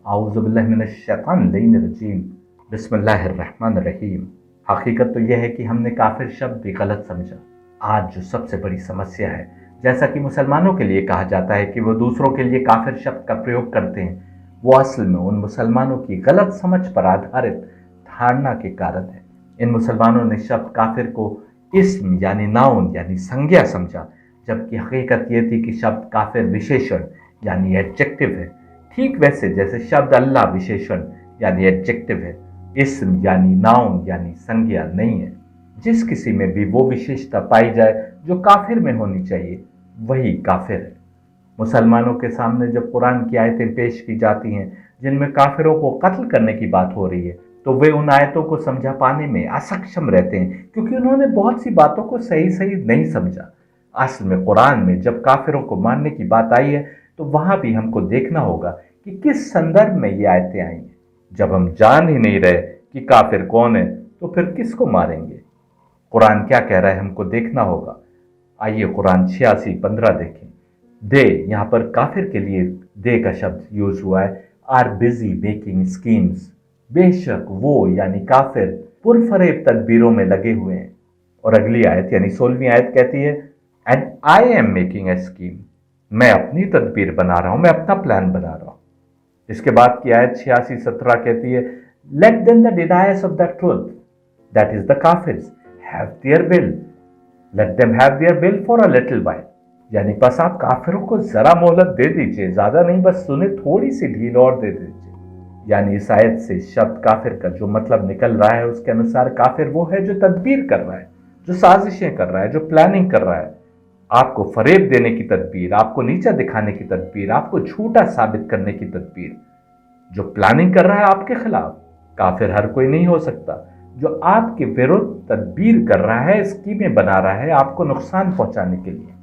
आऊज़ुबिल्लाहिमिनश्शैतानिर्रजीम बिस्मिल्लाहिर्रहमानिर्रहीम। हकीकत तो यह है कि हमने काफिर शब्द भी गलत समझा। आज जो सबसे बड़ी समस्या है, जैसा कि मुसलमानों के लिए कहा जाता है कि वो दूसरों के लिए काफिर शब्द का प्रयोग करते हैं, वो असल में उन मुसलमानों की गलत समझ पर आधारित धारणा के कारण है। इन मुसलमानों ने शब्द काफिर को इस्म यानी नाउन यानी संज्ञा समझा, जबकि हकीकत यह थी कि शब्द काफिर विशेषण यानी एडजेक्टिव है। ठीक वैसे जैसे शब्द अल्लाह विशेषण यानी एडजेक्टिव है, इस्म यानी नाउन यानी संज्ञा नहीं है। जिस किसी में भी वो विशेषता पाई जाए जो काफिर में होनी चाहिए, वही काफिर है। मुसलमानों के सामने जब कुरान की आयतें पेश की जाती हैं जिनमें काफिरों को कत्ल करने की बात हो रही है, तो वे उन आयतों को समझा पाने में असक्षम रहते हैं, क्योंकि उन्होंने बहुत सी बातों को सही सही नहीं समझा। असल में कुरान में जब काफिरों को मारने की बात आई है, तो वहां भी हमको देखना होगा कि किस संदर्भ में ये आयतें आई हैं। जब हम जान ही नहीं रहे कि काफिर कौन है, तो फिर किसको मारेंगे। कुरान क्या कह रहा है हमको देखना होगा। आइए कुरान 86:15 देखें। दे, यहां पर काफिर के लिए दे का शब्द यूज हुआ है। आर बिजी मेकिंग स्कीम्स, बेशक वो यानी काफिर पुरफरेब तदबीरों में लगे हुए हैं। और अगली आयत यानी 16वीं आयत कहती है, and I am making a scheme, मैं अपनी तदबीर बना रहा हूं, मैं अपना प्लान बना रहा हूं। इसके बाद की आयत 86:17 कहती है, let them the deniers of the truth, that is the kafirs, have their will, let them have their will for a little while. यानी बस आप काफिरों को जरा मोहलत दे दीजिए, ज्यादा नहीं, बस सुने थोड़ी सी ढील और दे दीजिए। यानी इस आयत से शब्द काफिर का जो मतलब निकल रहा है, उसके अनुसार काफिर वो है जो तदबीर कर रहा है, जो साजिशें कर रहा है, जो प्लानिंग कर रहा है। आपको फरेब देने की तदबीर, आपको नीचा दिखाने की तदबीर, आपको झूठा साबित करने की तदबीर। जो प्लानिंग कर रहा है आपके खिलाफ, काफिर हर कोई नहीं हो सकता। जो आपके विरुद्ध तदबीर कर रहा है, स्कीमें बना रहा है आपको नुकसान पहुंचाने के लिए।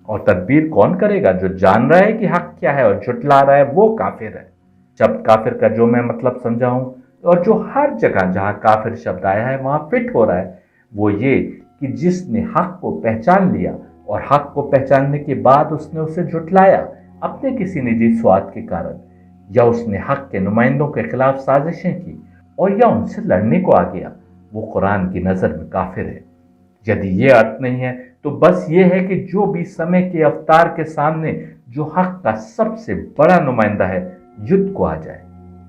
और तदबीर कौन करेगा? जो जान रहा है कि हक क्या है और झुटला रहा है, वो काफिर है। शब्द काफिर का जो मैं मतलब समझा हूं, और जो हर जगह जहां काफिर शब्द आया है वहां फिट हो रहा है, वो ये कि जिसने हक को पहचान लिया और हक को पहचानने के बाद उसने उसे झुटलाया अपने किसी निजी स्वार्थ के कारण, या उसने हक के नुमाइंदों के खिलाफ साजिशें की, और या उनसे लड़ने को आ गया, वो कुरान की नजर में काफिर है। यदि ये अर्थ नहीं है, तो बस ये है कि जो भी समय के अवतार के सामने जो हक का सबसे बड़ा नुमाइंदा है, युद्ध को आ जाए।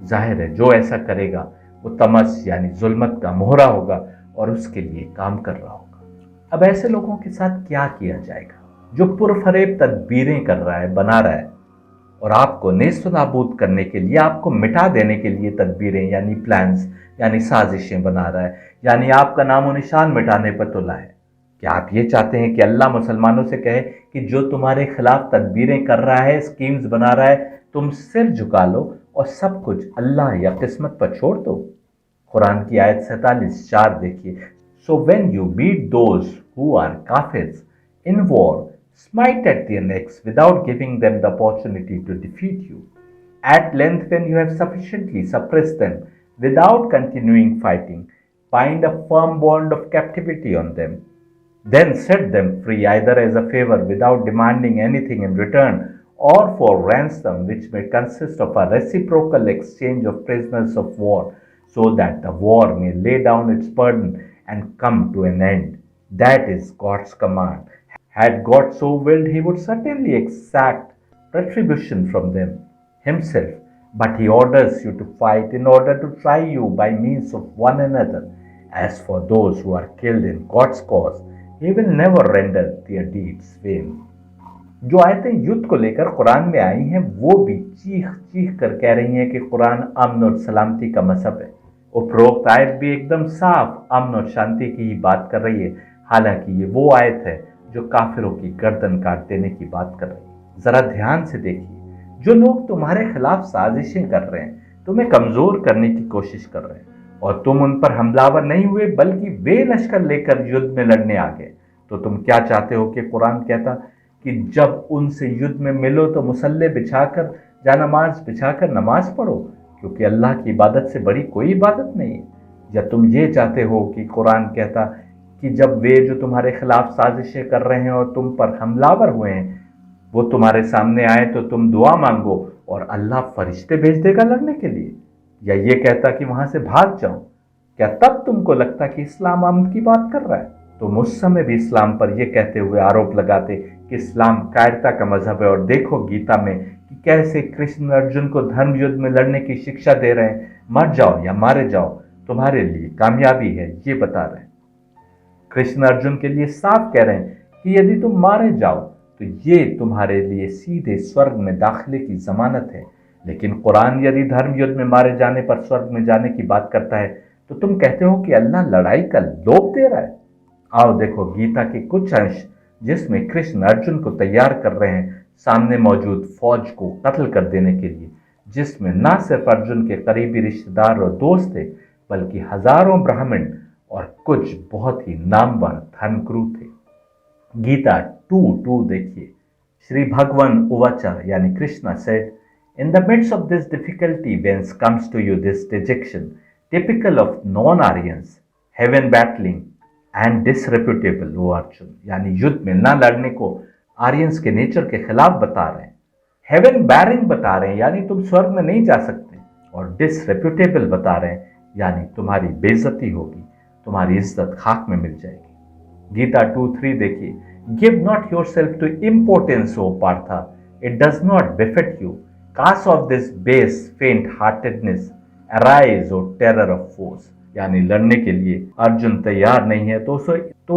जाहिर है जो ऐसा करेगा वो तमस यानी जुल्मत का मोहरा होगा और उसके लिए काम कर रहा होगा। अब ऐसे लोगों के साथ क्या किया जाएगा जो पुरफरेब तदबीरें कर रहा है, बना रहा है, और आपको नेस्त नाबूद करने के लिए, आपको मिटा देने के लिए तदबीरें यानी प्लान्स यानी साजिशें बना रहा है, यानी आपका नामो निशान मिटाने पर तुला है। क्या आप ये चाहते हैं कि अल्लाह मुसलमानों से कहे कि जो तुम्हारे खिलाफ तदबीरें कर रहा है, स्कीम्स बना रहा है, तुम सिर झुका लो और सब कुछ अल्लाह या किस्मत पर छोड़ दो? कुरान की आयत 47:4 देखिए। So when you beat those who are kafirs in war, smite at their necks without giving them the opportunity to defeat you. At length, when you have sufficiently suppressed them without continuing fighting, bind a firm bond of captivity on them. Then set them free either as a favor without demanding anything in return, or for ransom, which may consist of a reciprocal exchange of prisoners of war, so that the war may lay down its burden and come to an end. That is God's command. Had God so willed, he would certainly exact retribution from them himself, but he orders you to fight in order to try you by means of one another. As for those who are killed in God's cause, he will never render their deeds vain. जो आयतें युद्ध को लेकर कुरान में आई हैं, वो भी चीख चीख कर कह रही हैं कि कुरान अमन और सलामती का मजहब है। उपरोक्त आयत भी एकदम साफ अमन और शांति की ही बात कर रही है, हालांकि ये वो आयत है जो काफिरों की गर्दन काट देने की बात कर रही है। जरा ध्यान से देखिए, जो लोग तुम्हारे खिलाफ साजिशें कर रहे हैं, तुम्हें कमजोर करने की कोशिश कर रहे हैं, और तुम उन पर हमलावर नहीं हुए बल्कि वे लश्कर लेकर युद्ध में लड़ने आ गए, तो तुम क्या चाहते हो कि कुरान कहता कि जब उनसे युद्ध में मिलो तो मुसल्ले बिछाकर जानमाज बिछाकर नमाज पढ़ो, क्योंकि अल्लाह की इबादत से बड़ी कोई इबादत नहीं है? या तुम ये चाहते हो कि कुरान कहता कि जब वे जो तुम्हारे खिलाफ साजिशें कर रहे हैं और तुम पर हमलावर हुए हैं वो तुम्हारे सामने आए तो तुम दुआ मांगो और अल्लाह फरिश्ते भेज देगा लड़ने के लिए? या ये कहता कि वहां से भाग जाओ? क्या तब तुमको लगता कि इस्लाम अमन की बात कर रहा है? तुम उस समय भी इस्लाम पर यह कहते हुए आरोप लगाते कि इस्लाम कायरता का मजहब है, और देखो गीता में कि कैसे कृष्ण अर्जुन को धर्म युद्ध में लड़ने की शिक्षा दे रहे हैं, मर जाओ या मारे जाओ, तुम्हारे लिए कामयाबी है, ये बता रहे हैं। कृष्ण अर्जुन के लिए साफ कह रहे हैं कि यदि तुम मारे जाओ तो ये तुम्हारे लिए सीधे स्वर्ग में दाखिले की जमानत है। लेकिन कुरान यदि धर्म युद्ध में मारे जाने पर स्वर्ग में जाने की बात करता है तो तुम कहते हो कि अल्लाह लड़ाई का लोभ दे रहा है। आओ देखो गीता के कुछ अंश जिसमें कृष्ण अर्जुन को तैयार कर रहे हैं सामने मौजूद फौज को कत्ल कर देने के लिए, जिसमें न सिर्फ अर्जुन के करीबी रिश्तेदार और दोस्त थे बल्कि हजारों ब्राह्मण और कुछ बहुत ही नामवर धर्मगुरु थे। गीता 2:2 देखिए। श्री भगवान उवाचा यानी Krishna said, In the midst of this difficulty whence comes to you this dejection, typical of non-Aryans, heaven battling and disreputable, O Arjun, यानी युद्ध में ना लड़ने को आर्यंस के नेचर के खिलाफ बता रहे हैं, हेवन बैरिंग बता रहे हैं यानी तुम स्वर्ग में नहीं जा सकते, और डिसरेप्यूटेबल बता रहे हैं यानी तुम्हारी बेइज्जती होगी, तुम्हारी इज्जत खाक में मिल जाएगी। गीता 2:3 देखिए। Give not yourself to importance O Partha, it does not befit you, cast off this base faint heartedness, arise O terror of force, यानी लड़ने के लिए अर्जुन तैयार नहीं है तो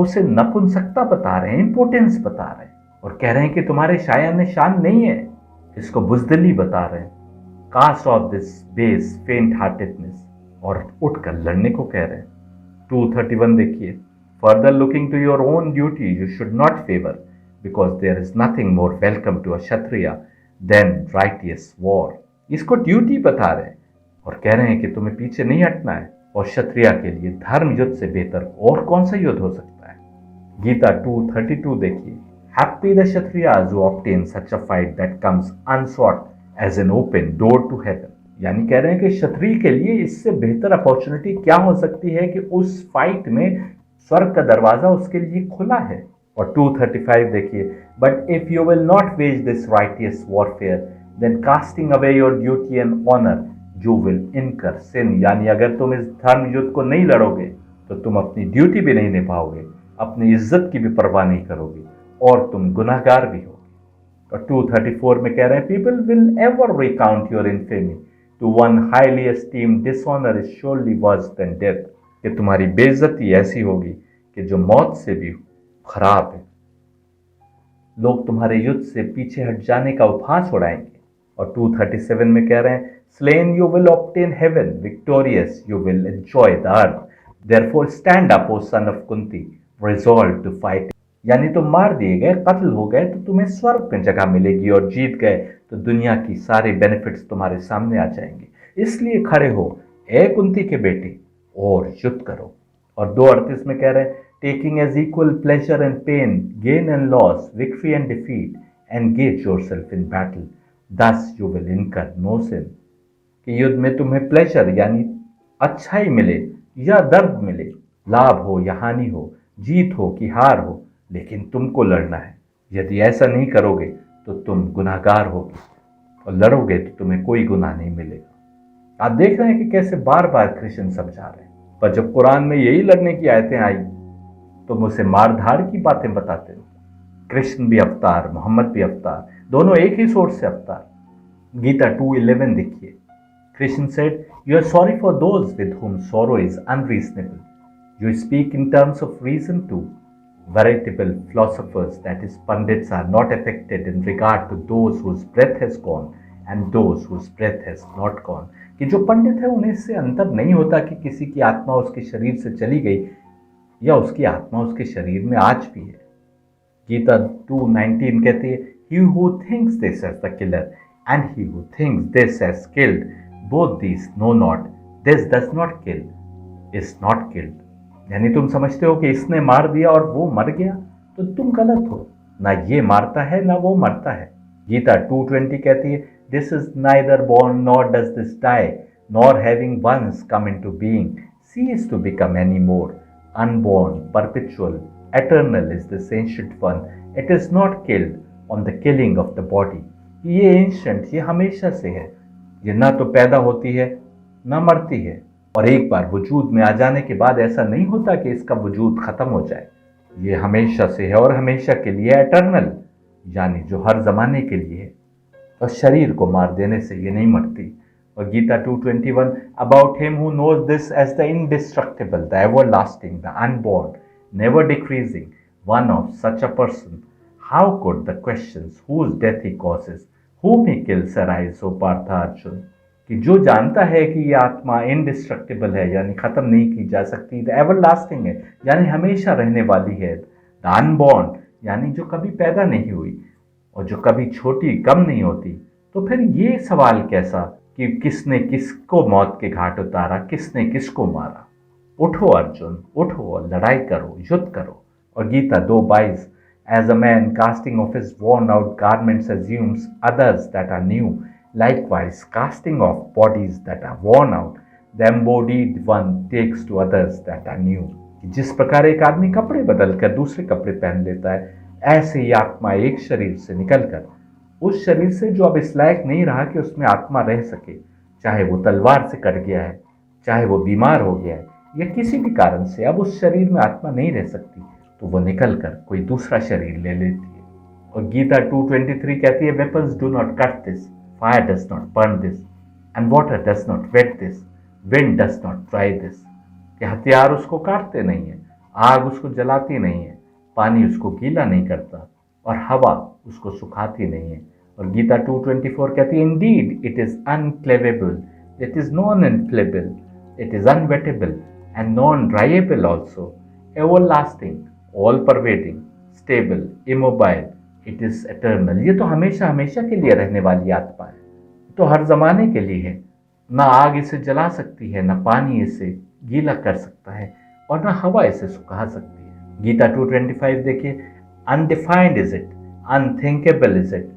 उसे नपुंसकता बता रहे हैं, इंपोर्टेंस बता रहे हैं, और कह रहे हैं कि तुम्हारे शायान शान नहीं है, इसको बुजदिली बता रहे हैं। Cast off this base faint heartedness, और उठकर लड़ने को कह रहे हैं। 2:31 देखिए। Further looking to your own duty you should not waver, because there is nothing more welcome to a Kshatriya than righteous war. इसको ड्यूटी बता रहे हैं और कह रहे हैं कि तुम्हें पीछे नहीं हटना है, और क्षत्रिय के लिए धर्म युद्ध से बेहतर और कौन सा युद्ध हो सकता है। गीता 2:32 देखिए। Happy the kshatriyas who obtain such a fight that comes unsought as an open door to heaven, यानी कह रहे हैं कि क्षत्रिय के लिए इससे बेहतर अपॉर्चुनिटी क्या हो सकती है कि उस फाइट में स्वर्ग का दरवाजा उसके लिए खुला है। और 2:35 देखिए। But if you will not wage this righteous warfare then casting away your duty and honour you will incur sin, यानी अगर तुम इस धर्म युद्ध को नहीं लड़ोगे तो तुम अपनी ड्यूटी भी नहीं निभाओगे, अपनी इज्जत की भी परवाह नहीं करोगे, और तुम गुनाहगार भी होगे। और 2:34 में कह रहे हैं people will ever recount your infamy, to one highly esteemed dishonour is surely worse than death, कि तुम्हारी बेइज्जती ऐसी होगी कि जो मौत से भी खराब है। लोग तुम्हारे युद्ध से पीछे हट जाने का उपहास उड़ाएंगे। और 2:37 में कह रहे हैं slain you will obtain heaven, victorious you will enjoy the earth, therefore stand up O son of Kunti, resolve to fight, यानी तुम मार दिए गए, कत्ल हो गए तो तुम्हें स्वर्ग में जगह मिलेगी, और जीत गए तो दुनिया की सारे बेनिफिट्स तुम्हारे सामने आ जाएंगे। इसलिए खड़े हो ए कुंती के बेटे और युद्ध करो। और 2:38 में कह रहे हैं taking as equal pleasure and pain, gain and loss, victory and defeat, engage yourself in battle, thus you will incur no sin, कि युद्ध में तुम्हें प्लेजर यानी अच्छाई मिले या दर्द मिले, लाभ हो या हानि हो, जीत हो कि हार हो, लेकिन तुमको लड़ना है। यदि ऐसा नहीं करोगे तो तुम गुनाहगार होगे, और लड़ोगे तो तुम्हें कोई गुनाह नहीं मिलेगा। आप देख रहे हैं कि कैसे बार बार कृष्ण समझा रहे हैं, पर जब कुरान में यही लड़ने की आयतें आई तो मुझे मारधाड़ की बातें बताते हो। कृष्ण भी अवतार, मोहम्मद भी अवतार, दोनों एक ही सोर्स से अवतार। गीता 2:11 देखिए। Krishna said you are sorry for those with whom sorrow is unreasonable, you speak in terms of reason to, veritable philosophers, that is pundits, are not affected in regard to those whose breath has gone and those whose breath has not gone, कि जो पंडित है उन्हें इससे अंतर नहीं होता कि किसी की आत्मा उसके शरीर से चली गई या उसकी आत्मा उसके शरीर में आज भी है। गीता 2:19 कहती है he who thinks this as the killer and he who thinks this as killed, both these know not, this does not kill is not killed, यानी तुम समझते हो कि इसने मार दिया और वो मर गया तो तुम गलत हो। ना ये मारता है ना वो मरता है। गीता 2:20 कहती है, this is neither born nor does this die, nor having once come into being cease to become any more. Unborn, perpetual, eternal is this ancient one. It is not killed on the killing of the body. ये ancient, ये हमेशा से है। ये ना तो पैदा होती है ना मरती है, और एक बार वजूद में आ जाने के बाद ऐसा नहीं होता कि इसका वजूद खत्म हो जाए। ये हमेशा से है और हमेशा के लिए एटर्नल, यानी जो हर जमाने के लिए है। और शरीर को मार देने से ये नहीं मरती। और Gita 2:21, about him who knows this as the indestructible, the everlasting, the unborn, never decreasing, one of such a person, how could the questions whose death he causes, whom he kills arise, O Partha Arjun. कि जो जानता है कि ये आत्मा indestructible है, यानी खत्म नहीं की जा सकती, द एवरलास्टिंग है, यानी हमेशा रहने वाली है, द अनबॉर्न, यानी जो कभी पैदा नहीं हुई और जो कभी छोटी कम नहीं होती, तो फिर ये सवाल कैसा कि किसने किसको मौत के घाट उतारा, किसने किसको मारा। उठो अर्जुन, उठो और लड़ाई करो, युद्ध करो। और Gita 2:22, as a man casting off his worn out garments assumes others that are new, likewise casting off bodies that are worn out, the embodied one takes to others that are new। जिस प्रकार एक आदमी कपड़े बदलकर दूसरे कपड़े पहन लेता है, ऐसे ही आत्मा एक शरीर से निकलकर उस शरीर से जो अब इस लायक नहीं रहा कि उसमें आत्मा रह सके, चाहे वो तलवार से कट गया है, चाहे वो बीमार हो गया है, या किसी भी कारण से अब उस शरीर में आत्मा नहीं रह सकती, तो वो निकलकर कोई दूसरा शरीर ले लेती है। और गीता 2:23 कहती है, weapons do not cut this, fire does not burn this, and water does not wet this, wind does not dry this. कि हथियार उसको काटते नहीं है, आग उसको जलाती नहीं है, पानी उसको गीला नहीं करता, और हवा उसको सुखाती नहीं है। और गीता 2:24 कहती है, indeed it is uncleavable, it is non inflammable, it is unwettable and non dryable also, everlasting, all pervading, stable, immobile, it is eternal. ये तो हमेशा हमेशा के लिए रहने वाली आत्मा है, तो हर जमाने के लिए है। ना आग इसे जला सकती है, ना पानी इसे गीला कर सकता है, और ना हवा इसे सुखा सकती है। गीता 2:25 देखिए, undefined is it, unthinkable is it,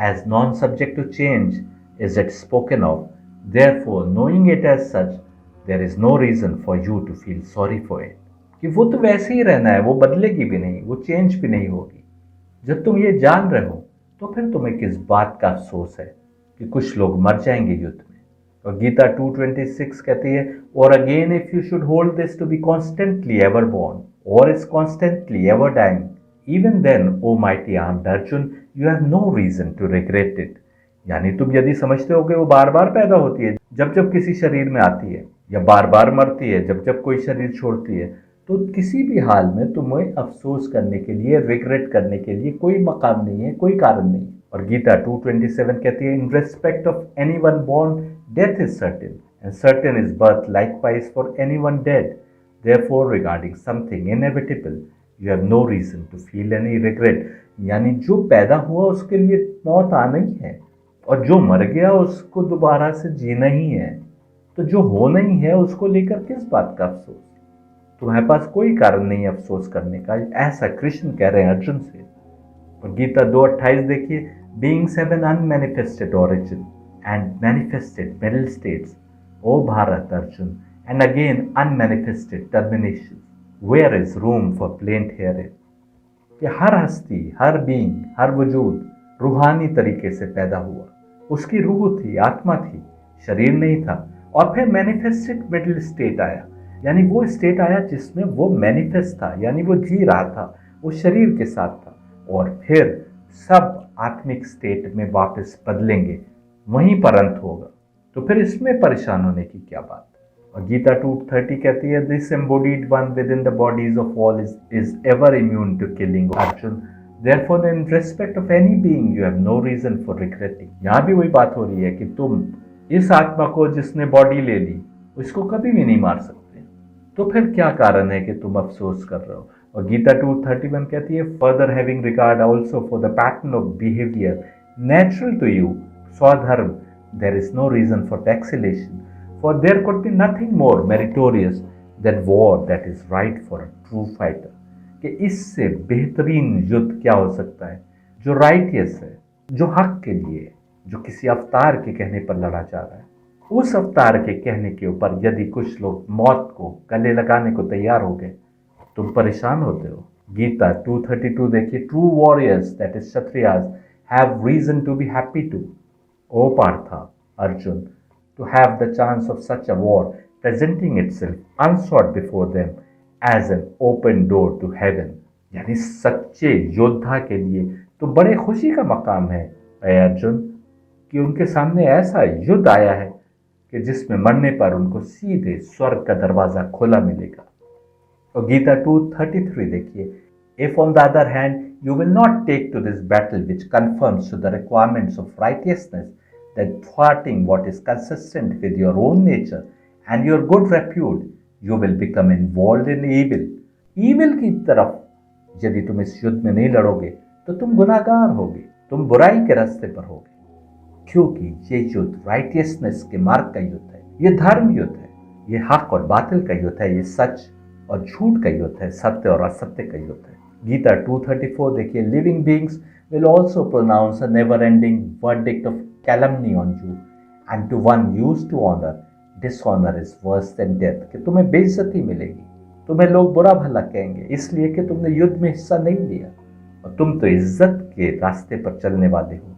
as non subject to change is it spoken of, therefore knowing it as such there is no reason for you to feel sorry for it. कि वो तो वैसे ही रहना है, वो बदलेगी भी नहीं, वो चेंज भी नहीं होगी। जब तुम ये जान रहे हो तो फिर तुम्हें किस बात का अफसोस है कि कुछ लोग मर जाएंगे युद्ध में। और गीता 2:26 कहती है, और again if you should hold this to be constantly ever born or is constantly ever dying, even then, O mighty armed Arjun, you have no reason to regret it। यानी तुम यदि समझते हो कि वो बार बार पैदा होती है जब जब किसी शरीर में आती है, या बार बार मरती है जब जब कोई शरीर छोड़ती है, तो किसी भी हाल में तुम्हें अफसोस करने के लिए, रिग्रेट करने के लिए कोई मकाम नहीं है, कोई कारण नहीं। और गीता 2:27 कहती है, in respect of any one born death is certain, and certain is birth likewise for any one dead, therefore regarding something inevitable you have no reason to feel any regret. यानी जो पैदा हुआ उसके लिए मौत आना ही है, और जो मर गया उसको दोबारा से जीना ही है, तो जो हो नहीं है उसको लेकर किस बात का अफसोस। तुम्हारे पास कोई कारण नहीं अफसोस करने का, ऐसा कृष्ण कह रहे हैं अर्जुन से। और गीता 2:28 देखिए, beings have an unmanifested origin and manifested middle states, O Bharat Arjun, and again unmanifested termination, where is room for plaint hearing. कि हर हस्ती, हर बीइंग, हर वजूद रूहानी तरीके से पैदा हुआ, उसकी रूह थी, आत्मा थी, शरीर नहीं था। और फिर मैनिफेस्टेड मिडिल स्टेट आया, यानी वो स्टेट आया जिसमें वो मैनिफेस्ट था, यानी वो जी रहा था, वो शरीर के साथ था। और फिर सब आत्मिक स्टेट में वापस बदलेंगे, वहीं पर अंत होगा। तो फिर इसमें परेशान होने की क्या बात। और गीता 2:30 कहती है, this embodied one within the bodies of all is ever immune to killing Arjun, therefore in respect of any being you have no reason for regretting। यहाँ भी वही बात हो रही है कि तुम इस आत्मा को जिसने बॉडी ले ली उसको कभी भी नहीं मार सकते, तो फिर क्या कारण है कि तुम अफसोस कर रहे हो। और गीता 2:31 कहती है, further having regard also for the pattern of behaviour natural to you swadharma, there is no reason for vacillation, for there could be nothing more meritorious than war that is right for a true fighter. कि कि इससे बेहतरीन युद्ध क्या हो सकता है, जो राइटियस है, जो हक के लिए है, जो किसी अवतार के कहने पर लड़ा जा रहा है। उस अवतार के कहने के ऊपर यदि कुछ लोग मौत को गले लगाने को तैयार हो गए, तुम परेशान होते हो। गीता 2:32 देखिए, true warriors that is kshatriyas have reason to be happy too. O Partha, Arjun, to have the chance of such a war presenting itself unsought before them as an open door to heaven. यानी सच्चे योद्धा के लिए तो बड़े खुशी का मकाम है ऐ अर्जुन, कि उनके सामने ऐसा युद्ध आया है कि जिसमें मरने पर उनको सीधे स्वर्ग का दरवाजा खोला मिलेगा। और गीता 2:33 देखिए, if on the other hand you will not take to this battle which conforms to the requirements of righteousness that thwarting what is consistent with your own nature and your good repute, you will become involved in evil. Evil की तरफ यदि तुम इस युद्ध में नहीं लड़ोगे तो तुम गुनाहगार होगे, तुम बुराई के रास्ते पर होगे, क्योंकि ये युद्ध राइटियसनेस के मार्ग का युद्ध है, ये धर्म युद्ध है, ये हक और बातिल का युद्ध है, ये सच और झूठ का युद्ध है, सत्य और असत्य का युद्ध है। गीता 2:34 देखिए, living beings will also pronounce a never-ending verdict of calumny on you, and to one used to honor, dishonor is worse than death। कि तुम्हें बेइज्जती मिलेगी, तुम्हें लोग बुरा भला कहेंगे इसलिए कि तुमने युद्ध में हिस्सा नहीं लिया, और तुम तो इज्जत के रास्ते पर चलने वाले हो,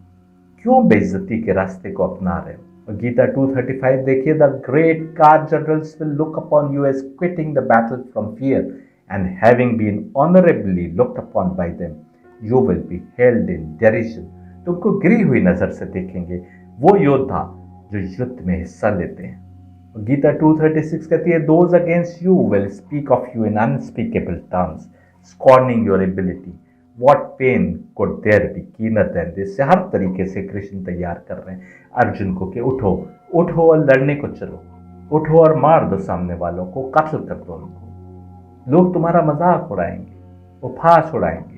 क्यों बेइज्जती के रास्ते को अपना रहे हो। और गीता 2:35 देखिए, the great car generals will look upon you as quitting the battle from fear and having been honourably looked upon by them, You will be held in derision। तुमको गिरी हुई नजर से देखेंगे वो योद्धा जो युद्ध में हिस्सा लेते हैं। गीता 2:36 कहती है, those against you will speak of you in unspeakable terms, scorning your ability। What pain could there be keener than this। से हर तरीके से कृष्ण तैयार कर रहे हैं अर्जुन को कि उठो उठो और लड़ने को चलो, उठो और मार दो सामने वालों को, कत्ल कर दो उनको। लोग तुम्हारा मजाक उड़ाएंगे, उपहास उड़ाएंगे,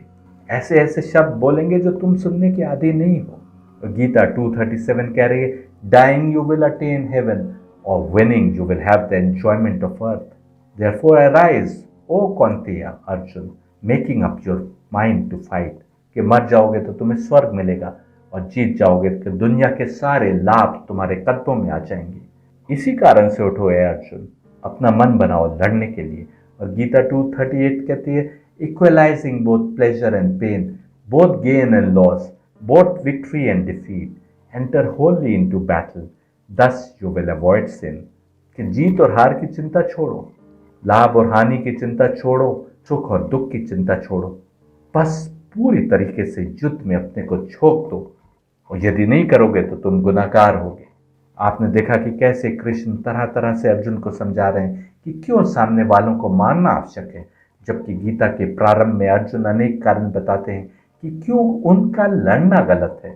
ऐसे ऐसे शब्द बोलेंगे जो तुम सुनने के आदी नहीं हो। गीता 2:37 कह रही है, dying you will attain heaven और winning you will have the enjoyment of earth. Therefore arise O Kaunteya Arjun, making up your mind to fight. कि मर जाओगे तो तुम्हें स्वर्ग मिलेगा और जीत जाओगे तो दुनिया के सारे लाभ तुम्हारे कदमों में आ जाएंगे। इसी कारण से उठो है अर्जुन, अपना मन बनाओ लड़ने के लिए। और गीता 2:38 कहती है, equalizing both pleasure and pain, both gain and loss, both victory and defeat, enter wholly into battle, thus you will avoid sin। कि जीत और हार की चिंता छोड़ो, लाभ और हानि की चिंता छोड़ो, सुख और दुख की चिंता छोड़ो, बस पूरी तरीके से युद्ध में अपने को झोंक दो, और यदि नहीं करोगे तो तुम गुनाहगार होगे। आपने देखा कि कैसे कृष्ण तरह तरह से अर्जुन को समझा रहे हैं कि क्यों सामने वालों को मारना आवश्यक है, जबकि गीता के प्रारंभ में अर्जुन अनेक कारण बताते हैं कि क्यों उनका लड़ना गलत है।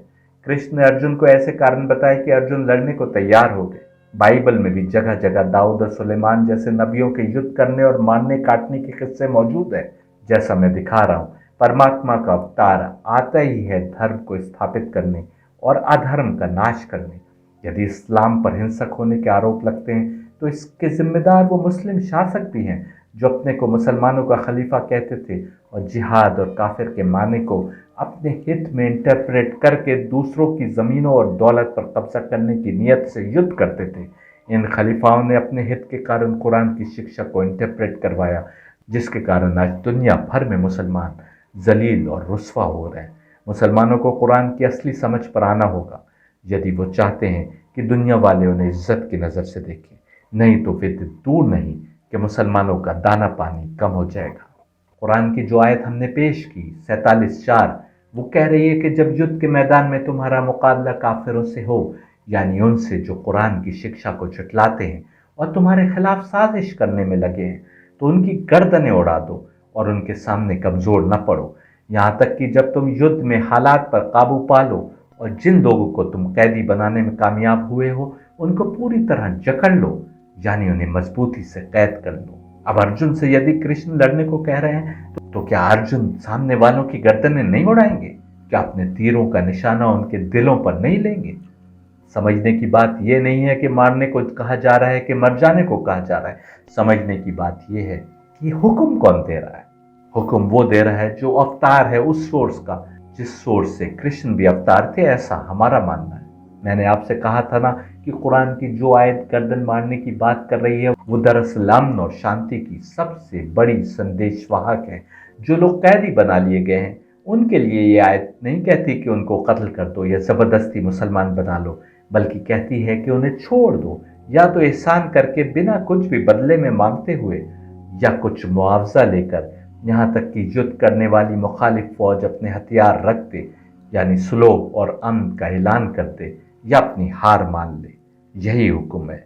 कृष्ण ने अर्जुन को ऐसे कारण बताए कि अर्जुन लड़ने को तैयार हो गए। बाइबल में भी जगह जगह दाऊद और सुलेमान जैसे नबियों के युद्ध करने और मारने काटने के किस्से मौजूद है। जैसा मैं दिखा रहा हूँ, परमात्मा का अवतार आता ही है धर्म को स्थापित करने और अधर्म का नाश करने। यदि इस्लाम पर हिंसक होने के आरोप लगते हैं तो इसके जिम्मेदार वो मुस्लिम शासक भी हैं जो अपने को मुसलमानों का खलीफा कहते थे और जिहाद और काफिर के माने को अपने हित में इंटरप्रेट करके दूसरों की ज़मीनों और दौलत पर कब्जा करने की नीयत से युद्ध करते थे। इन खलीफाओं ने अपने हित के कारण कुरान की शिक्षा को इंटरप्रेट करवाया, जिसके कारण आज दुनिया भर में मुसलमान जलील और रुस्वा हो रहे हैं। मुसलमानों को कुरान की असली समझ पर आना होगा यदि वो चाहते हैं कि दुनिया वाले उन्हें इज्जत की नज़र से देखें, नहीं तो फिर दूर नहीं कि मुसलमानों का दाना पानी कम हो जाएगा। कुरान की जो आयत हमने पेश की 47:4, वो कह रही है कि जब युद्ध के मैदान में तुम्हारा मुकाबला काफिरों से हो, यानी उनसे जो कुरान की शिक्षा को झुठलाते हैं और तुम्हारे खिलाफ साजिश करने में लगे हैं, तो उनकी गर्दनें उड़ा दो और उनके सामने कमज़ोर न पड़ो, यहाँ तक कि जब तुम युद्ध में हालात पर काबू पा लो और जिन लोगों को तुम कैदी बनाने में कामयाब हुए हो उनको पूरी तरह जकड़ लो, यानी उन्हें मजबूती से कैद कर लो। अब अर्जुन से यदि कृष्ण लड़ने को कह रहे हैं तो क्या अर्जुन सामने वालों की गर्दनें नहीं उड़ाएंगे? क्या अपने तीरों का निशाना उनके दिलों पर नहीं लेंगे? समझने की बात यह नहीं है कि मारने को कहा जा रहा है कि मर जाने को कहा जा रहा है। समझने की बात यह है कि हुक्म कौन दे रहा है। हुक्म वो दे रहा है जो अवतार है उस सोर्स का जिस सोर्स से कृष्ण भी अवतार थे, ऐसा हमारा मानना है। मैंने आपसे कहा था ना कि कुरान की जो आयत गर्दन मारने की बात कर रही है वो दरअसल अमन और शांति की सबसे बड़ी संदेशवाहक है। जो लोग कैदी बना लिए गए हैं उनके लिए ये आयत नहीं कहती कि उनको कत्ल कर दो या जबरदस्ती मुसलमान बना लो, बल्कि कहती है कि उन्हें छोड़ दो, या तो एहसान करके बिना कुछ भी बदले में मांगते हुए, या कुछ मुआवजा लेकर, यहाँ तक कि युद्ध करने वाली मुखालिफ फौज अपने हथियार रखते, यानी सुलह और अमन का ऐलान करते, या अपनी हार मान ले। यही हुक्म है।